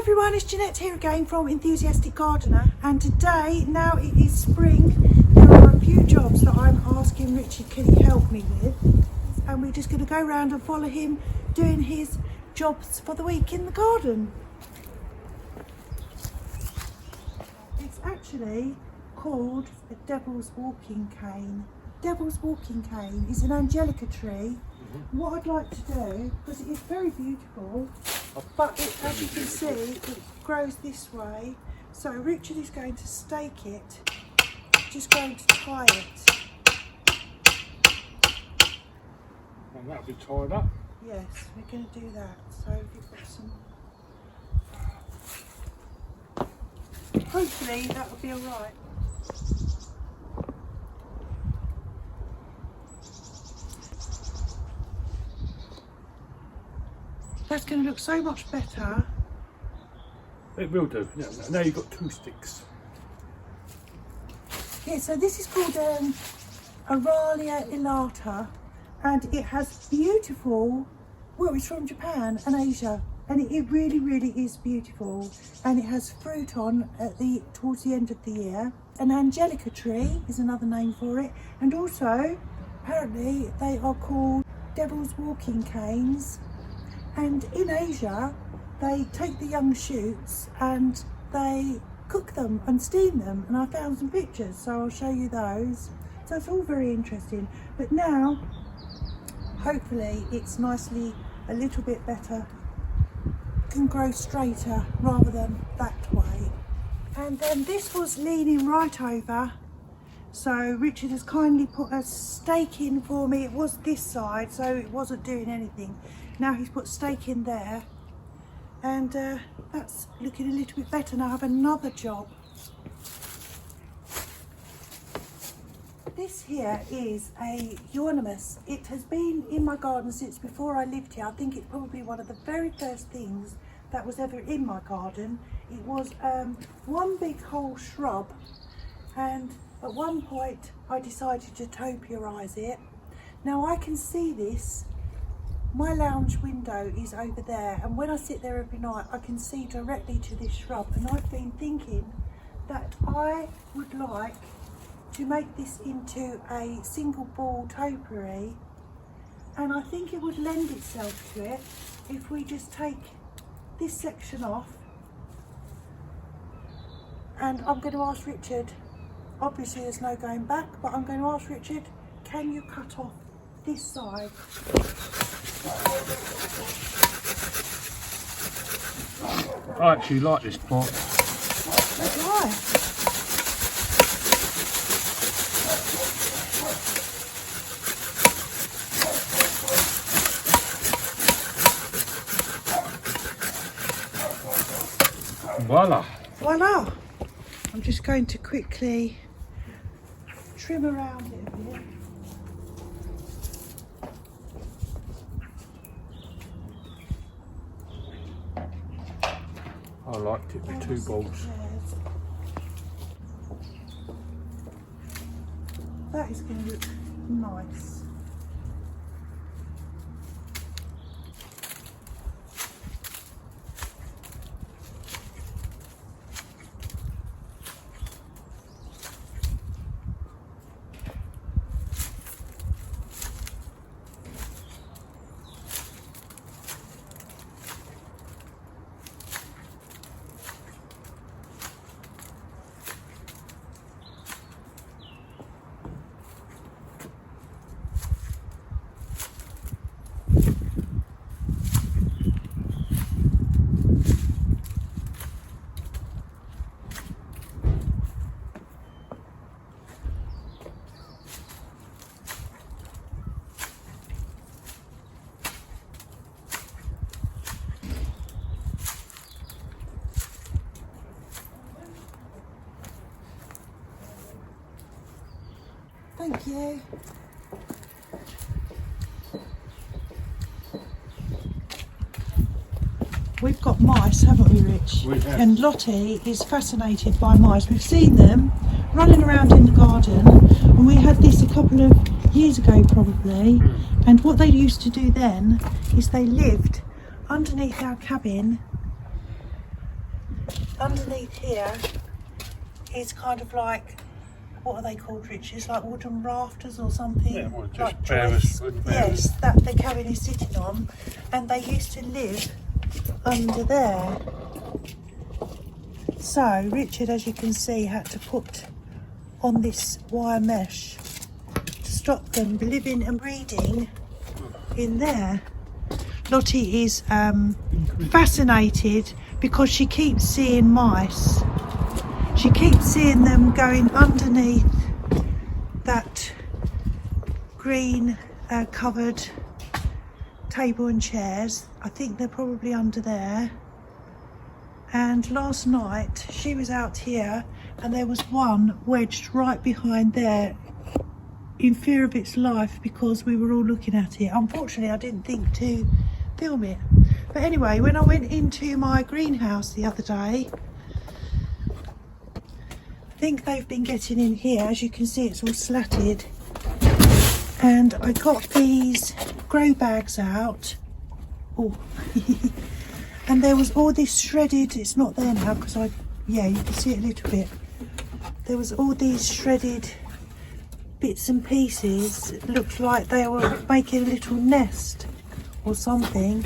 everyone, it's Janette here again from Enthusiastic Gardener, and today, now it is spring, there are a few jobs that I'm asking Richard can he help me with, and we're just going to go around and follow him doing his jobs for the week in the garden. It's actually called a devil's walking cane. Devil's walking cane is an Angelica tree. What I'd like to do, because it is very beautiful, but as you can see, it grows this way. So Richard is going to stake it, just going to tie it. And that'll be tied up. Yes, we're going to do that. So you've got some. Hopefully that will be alright. That's going to look so much better. It will do. Yeah, now you've got 2 sticks. Yeah, so this is called Aralia Elata, and it has beautiful, well, it's from Japan and Asia, and it really, really is beautiful. And it has fruit on at towards the end of the year. An Angelica tree is another name for it, and also apparently they are called devil's walking canes. And in Asia, they take the young shoots and they cook them and steam them. And I found some pictures, so I'll show you those. So it's all very interesting. But now, hopefully, it's nicely a little bit better. Can grow straighter rather than that way. And then this was leaning right over. So Richard has kindly put a stake in for me. It was this side, so it wasn't doing anything. Now he's put stake in there, and that's looking a little bit better. Now I have another job. This here is a Euonymus. It has been in my garden since before I lived here. I think it's probably one of the very first things that was ever in my garden. It was one big whole shrub, and at one point I decided to topiarise it. Now I can see this. My lounge window is over there, and when I sit there every night I can see directly to this shrub, and I've been thinking that I would like to make this into a single ball topiary, and I think it would lend itself to it if we just take this section off. And I'm going to ask Richard, obviously there's no going back, but I'm going to ask Richard, can you cut off this side? I actually like this pot. Why? Voila! Voila! I'm just going to quickly trim around it a bit. I liked it with 2 balls. That is going to look nice. Thank you. We've got mice, haven't we, Rich? We have. And Lottie is fascinated by mice. We've seen them running around in the garden, and we had this a couple of years ago probably, and what they used to do then is they lived underneath our cabin underneath here is kind of like, what are they called, Rich? It's like wooden rafters or something. Yeah, well, just like bearers, wooden bearers. Yes, that the cabin is sitting on, and they used to live under there. So Richard, as you can see, had to put on this wire mesh to stop them living and breeding in there. Lottie is fascinated because she keeps seeing mice. She keeps seeing them going underneath that green covered table and chairs. I think they're probably under there. And last night she was out here and there was one wedged right behind there in fear of its life because we were all looking at it. Unfortunately, I didn't think to film it. But anyway, when I went into my greenhouse the other day, I think they've been getting in here. As you can see, it's all slatted. And I got these grow bags out. Oh. And there was all this shredded, it's not there now because you can see it a little bit. There was all these shredded bits and pieces. It looked like they were making a little nest or something.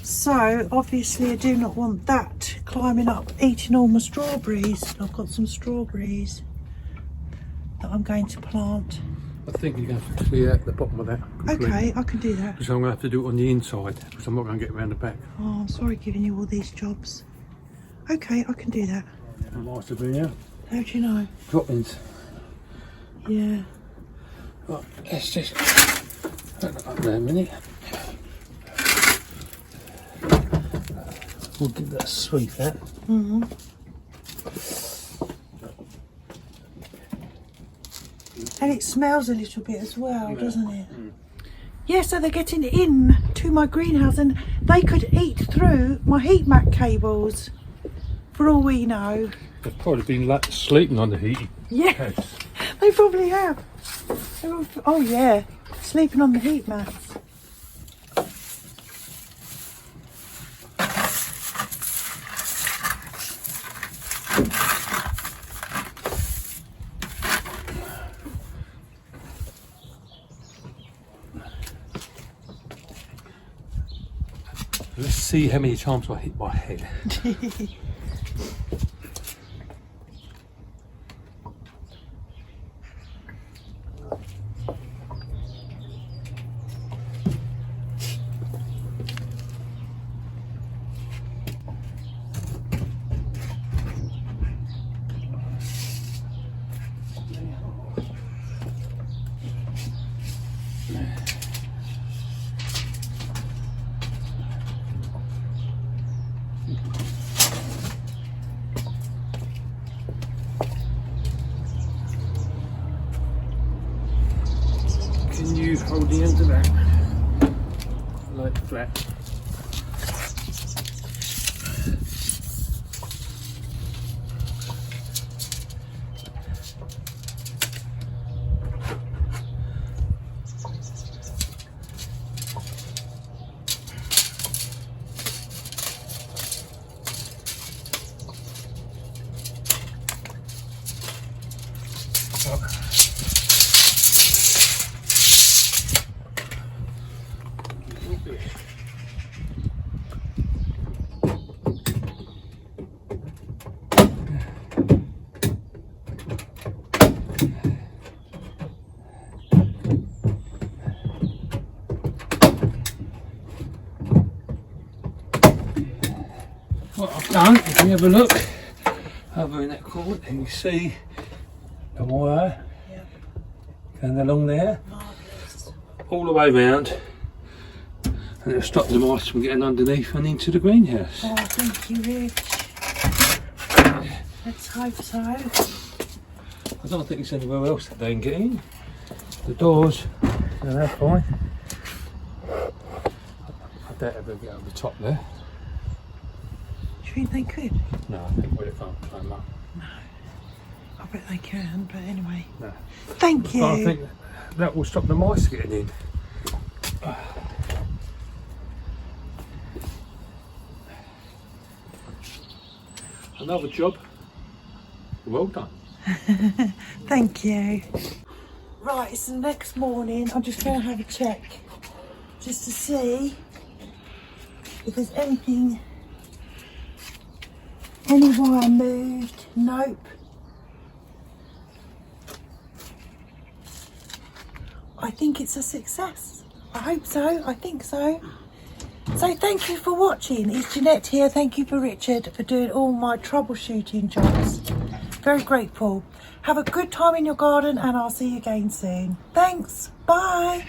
So obviously I do not want that climbing up, eating all my strawberries. I've got some strawberries that I'm going to plant. I think you're going to have to clear out the bottom of that completely. Okay, I can do that. Because I'm going to have to do it on the inside, because I'm not going to get around the back. Oh, I'm sorry giving you all these jobs. Okay, I can do that. The mice have been out. How do you know? Droppings. Yeah. Right, let's just put that up there a minute. We'll give that a sweep out. Mm-hmm. And it smells a little bit as well, doesn't it? Mm. Yeah, so they're getting in to my greenhouse and they could eat through my heat mat cables, for all we know. They've probably been sleeping on the heat. Yeah, they probably have. Oh yeah, sleeping on the heat mats. Let's see how many times I hit my head. Can you hold the end of that like flat? What I've done, if you have a look over in that corner, and you see the wire going along there, all the way round, and it'll stop the mice from getting underneath and into the greenhouse. Oh, thank you, Rich. Let's hope so. I don't think there's anywhere else that they can get in. The doors, so they're fine. I doubt they'll get over the top there. Do you think they could? No, I think they can't climb up. No. I bet they can, but anyway. No. Thank you. But I think that will stop the mice getting in. another job well done. Thank you. Right, it's the next morning. I'm just going to have a check just to see if there's any wire moved. Nope. I think it's a success. I hope so. I think so. So thank you for watching. It's Janette here. Thank you for Richard for doing all my troubleshooting jobs. Very grateful. Have a good time in your garden and I'll see you again soon. Thanks. Bye.